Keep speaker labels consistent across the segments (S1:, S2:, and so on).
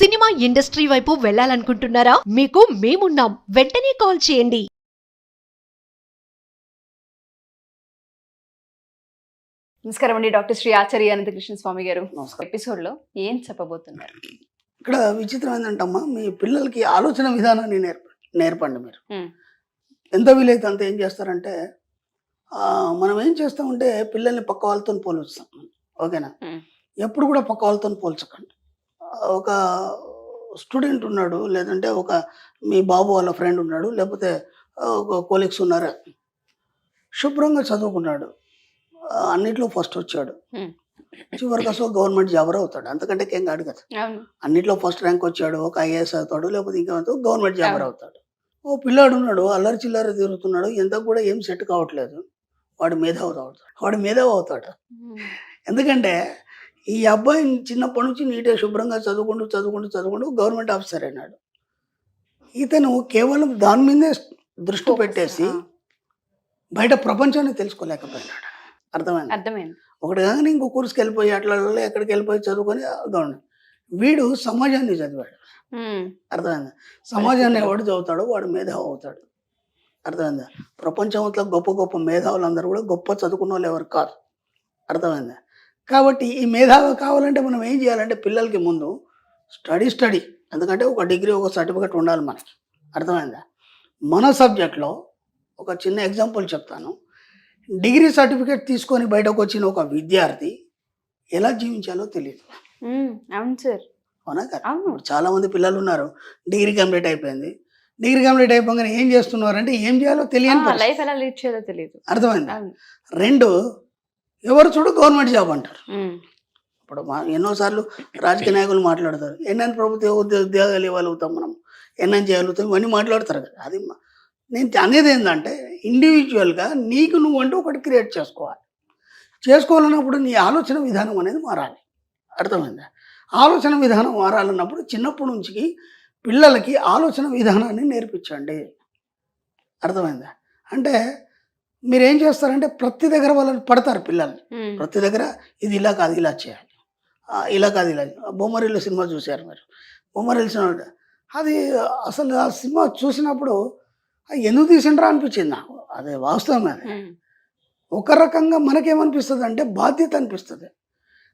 S1: Cinema industry వైపు వెళ్ళాలనుకుంటున్నారా? మీకు మేమున్నాం. వెంటనే కాల్ చేయండి.
S2: నమస్కారం అండి. డాక్టర్ శ్రీ ఆచార్య అనంతకృష్ణ స్వామి గారు
S3: నమస్కారం.
S2: ఎపిసోడ్ లో ఏం చెప్పబోతున్నారు?
S3: ఇక్కడ విచిత్రం ఏంటంటమ్మా, మీ పిల్లలకి ఆలోచన విధానాన్ని నేర్పండి మీరు. ఎంత వీలైతే అంత ఏం చేస్తారంటే మనం ఏం చేస్తామంటే పిల్లల్ని పక్క వాళ్ళతో పోలుస్తాం. ఓకేనా? ఎప్పుడు కూడా పక్క వాళ్ళతో పోల్చకండి. ఒక స్టూడెంట్ ఉన్నాడు, లేదంటే ఒక మీ బాబు వాళ్ళ ఫ్రెండ్ ఉన్నాడు, లేకపోతే ఒక కొలీగ్స్ ఉన్నారు, శుభ్రంగా చదువుకున్నాడు, అన్నిట్లో ఫస్ట్ వచ్చాడు, చివరికి అసలు గవర్నమెంట్ జాబర్ అవుతాడు. అంతకంటే ఏం కాదు కదా. అన్నిట్లో ఫస్ట్ ర్యాంక్ వచ్చాడు, ఒక ఐఏఎస్ అవుతాడు, లేకపోతే ఇంకా గవర్నమెంట్ జాబర్ అవుతాడు. ఓ పిల్లాడు ఉన్నాడు, అల్లరి చిల్లర తిరుగుతున్నాడు, ఎంత కూడా ఏం సెట్ కావట్లేదు, వాడు మేధావి అవుతాడు. ఎందుకంటే ఈ అబ్బాయి చిన్నప్పటి నుంచి నీట్గా శుభ్రంగా చదువుకుంటూ గవర్నమెంట్ ఆఫీసర్ అయినాడు. ఇతను కేవలం దాని మీదే దృష్టి పెట్టేసి బయట ప్రపంచాన్ని తెలుసుకోలేకపోయినాడు. అర్థమైంది. ఒకటి కానీ ఇంకో కోర్సుకి వెళ్ళిపోయి అట్లా ఎక్కడికి వెళ్ళిపోయి చదువుకొని గవర్నమెంట్, వీడు సమాజాన్ని చదివాడు. అర్థమైందా? సమాజాన్ని ఎవడు చదువుతాడో వాడు మేధావి అవుతాడు. అర్థమైందా? ప్రపంచంలో గొప్ప గొప్ప మేధావులందరూ కూడా గొప్ప చదువుకున్న వాళ్ళు ఎవరు కాదు. అర్థమైందా? కాబట్టి ఈ మేధావి కావాలంటే మనం ఏం చేయాలంటే పిల్లలకి ముందు స్టడీ, ఎందుకంటే ఒక డిగ్రీ ఒక సర్టిఫికెట్ ఉండాలి మనకి. అర్థమైందా? మన సబ్జెక్ట్లో ఒక చిన్న ఎగ్జాంపుల్ చెప్తాను. డిగ్రీ సర్టిఫికేట్ తీసుకొని బయటకు వచ్చిన ఒక విద్యార్థి ఎలా జీవించాలో తెలియదు.
S2: అవును సార్.
S3: అవునా కదా? చాలా మంది పిల్లలు ఉన్నారు, డిగ్రీ కంప్లీట్ అయిపోయింది, డిగ్రీ కంప్లీట్ అయిపోగానే ఏం చేస్తున్నారు అంటే ఏం చేయాలో తెలియని
S2: లైఫ్ ఎలా లీడ్ చేయాలో తెలియదు.
S3: అర్థమైందా? రెండు, ఎవరు చూడు గవర్నమెంట్ జాబ్ అంటారు. ఇప్పుడు ఎన్నోసార్లు రాజకీయ నాయకులు మాట్లాడతారు, ఎన్నెన్ని ప్రభుత్వ ఉద్యోగాలు ఇవ్వగలుగుతాం, మనం ఎన్నెన్ని చేయగలుగుతాం, ఇవన్నీ మాట్లాడతారు కదా. అది నేను అనేది ఏంటంటే ఇండివిజువల్గా నీకు నువ్వు అంటూ ఒకటి క్రియేట్ చేసుకోవాలన్నప్పుడు నీ ఆలోచన విధానం అనేది మారాలి. అర్థమైందా? ఆలోచన విధానం మారాలన్నప్పుడు చిన్నప్పటి నుంచి పిల్లలకి ఆలోచన విధానాన్ని నేర్పించండి. అర్థమైందా? అంటే మీరేం చేస్తారంటే ప్రతి దగ్గర వాళ్ళని పడతారు పిల్లల్ని, ప్రతి దగ్గర ఇది ఇలా కాదు ఇలా చేయాలి, ఇలా కాదు ఇలా. బొమ్మరిల్లు సినిమా చూశారు మీరు? బొమ్మరిల్లు సినిమా అది అసలు ఆ సినిమా చూసినప్పుడు ఎందుకు తీసిండ్రా అనిపించింది నాకు. అదే వాస్తవం. అది ఒక రకంగా మనకేమనిపిస్తుంది అంటే బాధ్యత అనిపిస్తుంది,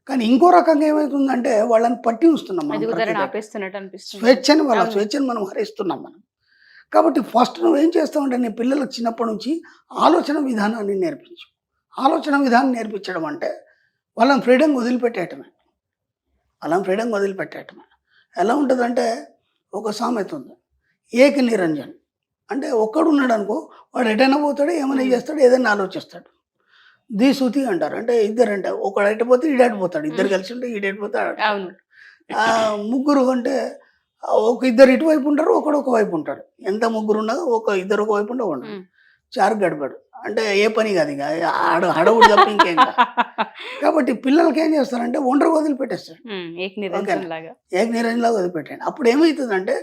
S3: కానీ ఇంకో రకంగా ఏమవుతుందంటే వాళ్ళని పట్టి ఉంచుతున్నాం మనం, స్వేచ్ఛని మనం హరిస్తున్నాం మనం. కాబట్టి ఫస్ట్ నువ్వేం చేస్తావంటే నీ పిల్లలకు చిన్నప్పటి నుంచి ఆలోచన విధానాన్ని నేర్పించు. ఆలోచన విధానం నేర్పించడం అంటే వాళ్ళని ఫ్రీడమ్ వదిలిపెట్టేయటమే. ఎలా ఉంటుందంటే ఒక సామెత ఉంది, ఏక నిరంజన్. అంటే ఒక్కడు ఉన్నాడు అనుకో, వాడు ఎటైనా పోతాడు, ఏమైనా చేస్తాడు, ఏదైనా ఆలోచిస్తాడు. ద్విశృతి అంటారు, అంటే ఇద్దరంటే ఒకడు అడిపోతే ఈడైపోతాడు, ఇద్దరు కలిసి ఉంటే ఈడైపోతాడు. ముగ్గురు అంటే ఒక ఇద్దరు ఇటువైపు ఉంటారు, ఒకడు ఒక వైపు ఉంటాడు. ఎంత ముగ్గురు ఉన్నా ఇద్దరు ఒక వైపు ఉండవు, చారు గడపడు. అంటే ఏ పని కాదు, ఇక హడవుడు తప్ప ఇంకేం కాదు. కాబట్టి పిల్లలకి ఏం చేస్తారంటే ఒంటరి వదిలిపెట్టేస్తాడు, ఏక నిరంజన్లాగా వదిలిపెట్టాడు. అప్పుడు ఏమవుతుందంటే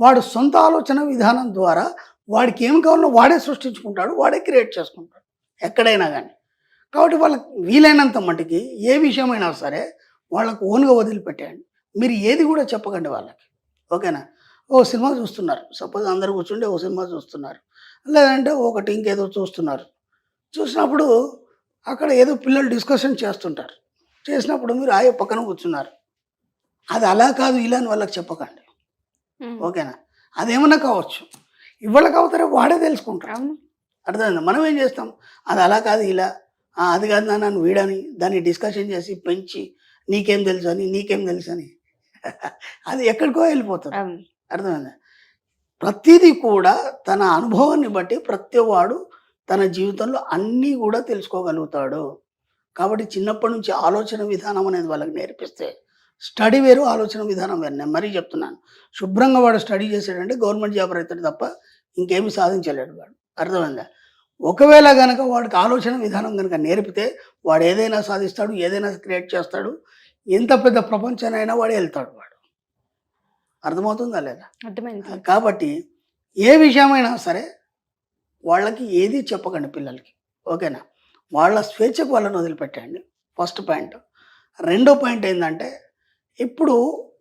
S3: వాడు సొంత ఆలోచన విధానం ద్వారా వాడికి ఏం కావాలో వాడే సృష్టించుకుంటాడు, వాడే క్రియేట్ చేసుకుంటాడు ఎక్కడైనా కానీ. కాబట్టి వాళ్ళకి వీలైనంత మటుకి ఏ విషయమైనా సరే వాళ్ళకు ఓన్గా వదిలిపెట్టేయండి. మీరు ఏది కూడా చెప్పకండి వాళ్ళకి. ఓకేనా? ఓ సినిమా చూస్తున్నారు, సపోజ్ అందరు కూర్చుంటే ఓ సినిమా చూస్తున్నారు, లేదంటే ఒకటి ఇంకేదో చూసినప్పుడు అక్కడ ఏదో పిల్లలు డిస్కషన్ చేసినప్పుడు మీరు ఆయే పక్కన కూర్చున్నారు, అది అలా కాదు ఇలా అని వాళ్ళకి చెప్పకండి. ఓకేనా? అదేమన్నా కావచ్చు, ఇవాళ కావుతారే వాడే తెలుసుకుంటారు. అర్థమైందా? మనం ఏం చేస్తాం, అది అలా కాదు ఇలా, అది కాదు నన్ను వీడని దాన్ని డిస్కషన్ చేసి పెంచి నీకేం తెలుసు అని అది ఎక్కడికో వెళ్ళిపోతుంది. అర్థమైందా? ప్రతిదీ కూడా తన అనుభవాన్ని బట్టి ప్రతివాడు తన జీవితంలో అన్నీ కూడా తెలుసుకోగలుగుతాడు. కాబట్టి చిన్నప్పటి నుంచి ఆలోచన విధానం అనేది వాళ్ళకి నేర్పిస్తే, స్టడీ వేరు, ఆలోచన విధానం వేరు. నేను మరీ చెప్తున్నాను, శుభ్రంగా వాడు స్టడీ చేసాడంటే గవర్నమెంట్ జాబ్ అవుతాడు తప్ప ఇంకేమీ సాధించలేడు వాడు. అర్థమైందా? ఒకవేళ కనుక వాడికి ఆలోచన విధానం కనుక నేర్పితే వాడు ఏదైనా సాధిస్తాడు, ఏదైనా క్రియేట్ చేస్తాడు, ఎంత పెద్ద ప్రపంచానైనా వాడు వెళ్తాడు. వాడు అర్థమవుతుందా లేదా? కాబట్టి ఏ విషయమైనా సరే వాళ్ళకి ఏది చెప్పకండి పిల్లలకి. ఓకేనా? వాళ్ళ స్వేచ్ఛకు వాళ్ళని వదిలిపెట్టండి, ఫస్ట్ పాయింట్. రెండో పాయింట్ ఏంటంటే ఇప్పుడు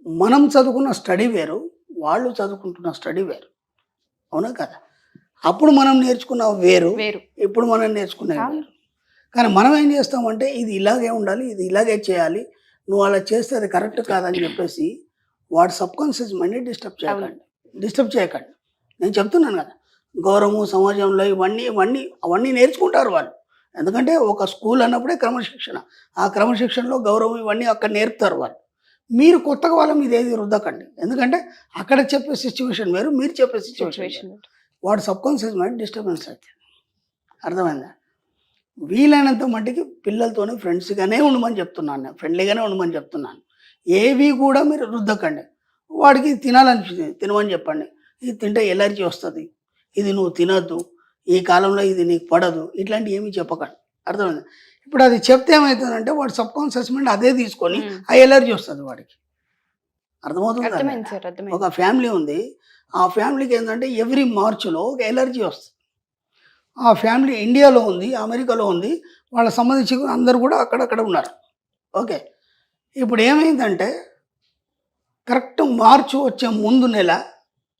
S3: మనం చదువుకున్న స్టడీ వేరు, వాళ్ళు చదువుకుంటున్న స్టడీ వేరు, అవునా కదా? అప్పుడు మనం నేర్చుకున్న వేరు,
S2: వేరు.
S3: ఇప్పుడు మనం నేర్చుకునేది
S2: అవును.
S3: వేరు. కానీ మనం ఏం చేస్తామంటే ఇది ఇలాగే ఉండాలి, ఇది ఇలాగే చేయాలి, నువ్వు అలా చేస్తే అది కరెక్ట్ కాదని చెప్పేసి వాడు సబ్కాన్షియస్ మైండ్ని డిస్టర్బ్ చేయకండి. నేను చెప్తున్నాను కదా, గౌరవము సమాజంలో అవన్నీ నేర్చుకుంటారు వాళ్ళు. ఎందుకంటే ఒక స్కూల్ అన్నప్పుడే క్రమశిక్షణ, ఆ క్రమశిక్షణలో గౌరవం ఇవన్నీ అక్కడ నేర్పుతారు వాళ్ళు. మీరు కొత్తగా వాళ్ళ మీద ఏది రుద్దకండి, ఎందుకంటే అక్కడ చెప్పే సిచ్యువేషన్ వేరు, మీరు చెప్పే సిచ్యువేషన్
S2: సిచ్యువేషన్
S3: వాడు సబ్కాన్షియస్ మైండ్ డిస్టర్బెన్స్ అవుతుంది. అర్థమైందా? వీలైనంత మట్టికి పిల్లలతోనే ఫ్రెండ్స్గానే ఉండమని చెప్తున్నాను, నేను ఫ్రెండ్లీగానే ఉండమని చెప్తున్నాను. ఏవి కూడా మీరు రుద్దకండి. వాడికి తినాలనిపించింది తినమని చెప్పండి, ఇది తింటే ఎలర్జీ వస్తుంది, ఇది నువ్వు తినద్దు, ఈ కాలంలో ఇది నీకు పడదు, ఇట్లాంటివి ఏమీ చెప్పకండి. అర్థమైంది? ఇప్పుడు అది చెప్తే ఏమవుతుందంటే వాడు సబ్కాన్షియస్ మైండ్ అదే తీసుకొని ఆ ఎలర్జీ వస్తుంది వాడికి.
S2: అర్థమైంది
S3: అర్థమవుతుంది?
S2: సార్, అర్థమైంది.
S3: ఒక ఫ్యామిలీ ఉంది, ఆ ఫ్యామిలీకి ఏంటంటే ఎవ్రీ మార్చిలో ఒక ఎలర్జీ వస్తుంది. ఆ ఫ్యామిలీ ఇండియాలో ఉంది, అమెరికాలో ఉంది, వాళ్ళ సంబంధించి అందరూ కూడా అక్కడక్కడ ఉన్నారు. ఓకే, ఇప్పుడు ఏమైందంటే కరెక్ట్ మార్చి వచ్చే ముందు నెల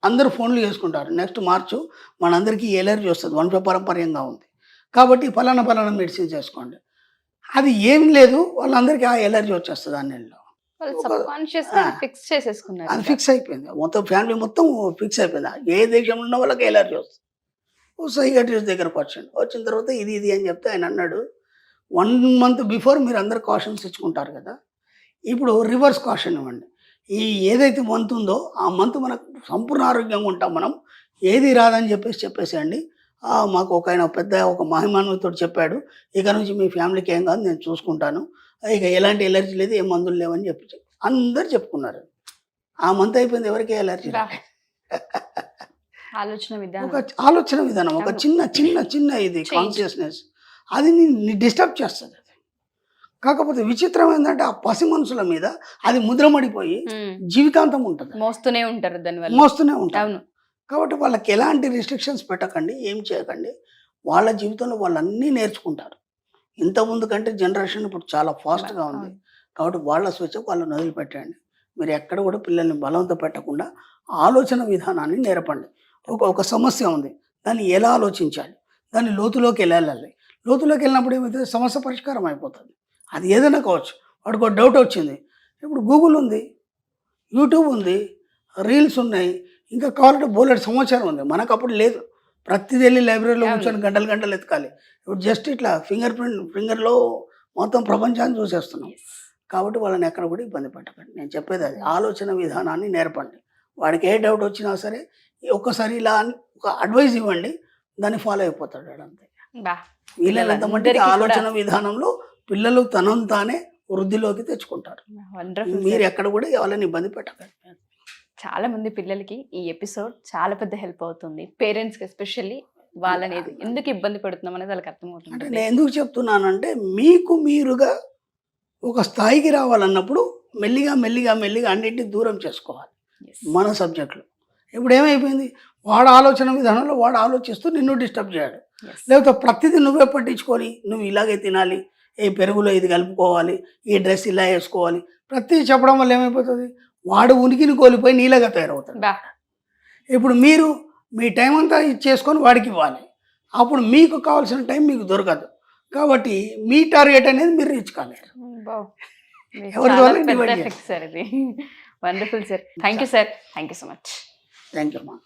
S3: అందరూ ఫోన్లు చేసుకుంటారు, నెక్స్ట్ మార్చు మనందరికీ ఎలర్జీ వస్తుంది, వంశపారంపర్యంగా ఉంది కాబట్టి ఫలానా మెడిసిన్ చేసుకోండి. అది ఏం లేదు, వాళ్ళందరికీ ఆ ఎలర్జీ వచ్చేస్తుంది ఆ నెలలో.
S2: వాళ్ళు
S3: ఒక-
S2: సబ్కాన్షియస్
S3: ఆ.
S2: ఫిక్స్ చేసేసుకున్నారు.
S3: అది ఫిక్స్ అయిపోయింది, మొత్తం ఫ్యామిలీ మొత్తం ఫిక్స్ అయిపోయింది. ఏ దేశంలో ఉన్న వాళ్ళకి ఎలర్జీ వస్తుంది. సైకాట్రిస్ట్ దగ్గరకు వచ్చిన తర్వాత ఇది అని చెప్తే ఆయన అన్నాడు, 1 month బిఫోర్ మీరు అందరు కాషన్స్ ఇచ్చుకుంటారు కదా, ఇప్పుడు రివర్స్ కాషన్ ఇవ్వండి. ఈ ఏదైతే మంత్ ఉందో ఆ మంత్ మనకు సంపూర్ణ ఆరోగ్యంగా ఉంటాం మనం, ఏది రాదని చెప్పేసేయండి. మాకు ఒక మహిమానుతో చెప్పాడు, ఇక నుంచి మీ ఫ్యామిలీకి ఏం కాదు, నేను చూసుకుంటాను, ఇక ఎలాంటి ఎలర్జీ లేదు, ఏ మందులు లేవని చెప్పి అందరు చెప్పుకున్నారు. ఆ మంత్ అయిపోయింది, ఎవరికి ఎలర్జీ
S2: బా. ఆలోచన విధానం.
S3: ఒక ఆలోచన విధానం, ఒక చిన్న ఇది కాన్షియస్నెస్, అది నీ డిస్టర్బ్ చేస్తుంది. అది కాకపోతే విచిత్రం ఏంటంటే ఆ పసి మనుషుల మీద అది ముద్రమడిపోయి జీవితాంతం ఉంటుంది,
S2: మోస్తూనే ఉంటారు దానివల్ల.
S3: మోస్తూనే ఉంటారు.
S2: అవును.
S3: కాబట్టి వాళ్ళకి ఎలాంటి రిస్ట్రిక్షన్స్ పెట్టకండి, ఏం చేయకండి. వాళ్ళ జీవితంలో వాళ్ళు అన్నీ నేర్చుకుంటారు. ఇంతకుముందు కంటే జనరేషన్ ఇప్పుడు చాలా ఫాస్ట్గా ఉంది. కాబట్టి వాళ్ళ స్వేచ్ఛకు వాళ్ళని వదిలిపెట్టండి. మీరు ఎక్కడ కూడా పిల్లల్ని బలవంతం పెట్టకుండా ఆలోచన విధానాన్ని నేర్పండి. ఒక సమస్య ఉంది, దాన్ని ఎలా ఆలోచించాలి, దాన్ని లోతులోకి వెళ్ళాలి. లోతులోకి వెళ్ళినప్పుడు ఏమైతే సమస్య పరిష్కారం అయిపోతుంది. అది ఏదైనా కావచ్చు. వాడికి ఒక డౌట్ వచ్చింది, ఇప్పుడు గూగుల్ ఉంది, యూట్యూబ్ ఉంది, రీల్స్ ఉన్నాయి, ఇంకా కావాలంటే బోలెడు సమాచారం ఉంది. మనకు అప్పుడు లేదు, ప్రతిదీ వెళ్ళి లైబ్రరీలో కూర్చొని గంటలు ఎత్తుకాలి. ఇప్పుడు జస్ట్ ఇట్లా ఫింగర్లో మొత్తం ప్రపంచాన్ని చూసేస్తున్నాం. కాబట్టి వాళ్ళని ఎక్కడ కూడా ఇబ్బంది పెట్టకండి. నేను చెప్పేది అది, ఆలోచన విధానాన్ని నేర్పండి. వాడికి ఏ డౌట్ వచ్చినా సరే ఒక్కసారి ఇలా ఒక అడ్వైజ్ ఇవ్వండి, దాన్ని ఫాలో అయిపోతాడు వాడు అంతే. వీళ్ళంత మట్టికి ఆలోచన విధానంలో పిల్లలు తనను తానే వృద్ధిలోకి తెచ్చుకుంటారు. మీరు ఎక్కడ కూడా వాళ్ళని ఇబ్బంది పెట్టకండి.
S2: చాలా మంది పిల్లలకి ఈ ఎపిసోడ్ చాలా పెద్ద హెల్ప్ అవుతుంది, పేరెంట్స్ కి ఎస్పెషల్లీ. వాళ్ళని ఎందుకు ఇబ్బంది పెడుతున్నాం అనేది వాళ్ళకి అర్థమవుతుంది.
S3: అంటే నేను ఎందుకు చెప్తున్నానంటే మీకు మీరుగా ఒక స్థాయికి రావాలన్నప్పుడు మెల్లిగా అన్నింటినీ దూరం చేసుకోవాలి. మన సబ్జెక్టులు ఇప్పుడు ఏమైపోయింది, వాడు ఆలోచన విధానంలో వాడు ఆలోచిస్తూ నిన్ను డిస్టర్బ్ చేయడు. లేకపోతే ప్రతిదీ నువ్వే పట్టించుకొని నువ్వు ఇలాగే తినాలి, ఏ పెరుగులో ఇది కలుపుకోవాలి, ఈ డ్రెస్ ఇలా వేసుకోవాలి, ప్రతిదీ చెప్పడం వల్ల ఏమైపోతుంది, వాడు ఉనికిని కోల్పోయి నీలాగా తయారవుతాడు. ఇప్పుడు మీరు మీ టైం అంతా చేసుకొని వాడికి ఇవ్వాలి, అప్పుడు మీకు కావాల్సిన టైం మీకు దొరకదు. కాబట్టి మీ టార్గెట్ అనేది మీరు రీచ్ కాలేరు.
S2: Wonderful sir, thank you sir, thank you so much.
S3: Thank you అమ్మా.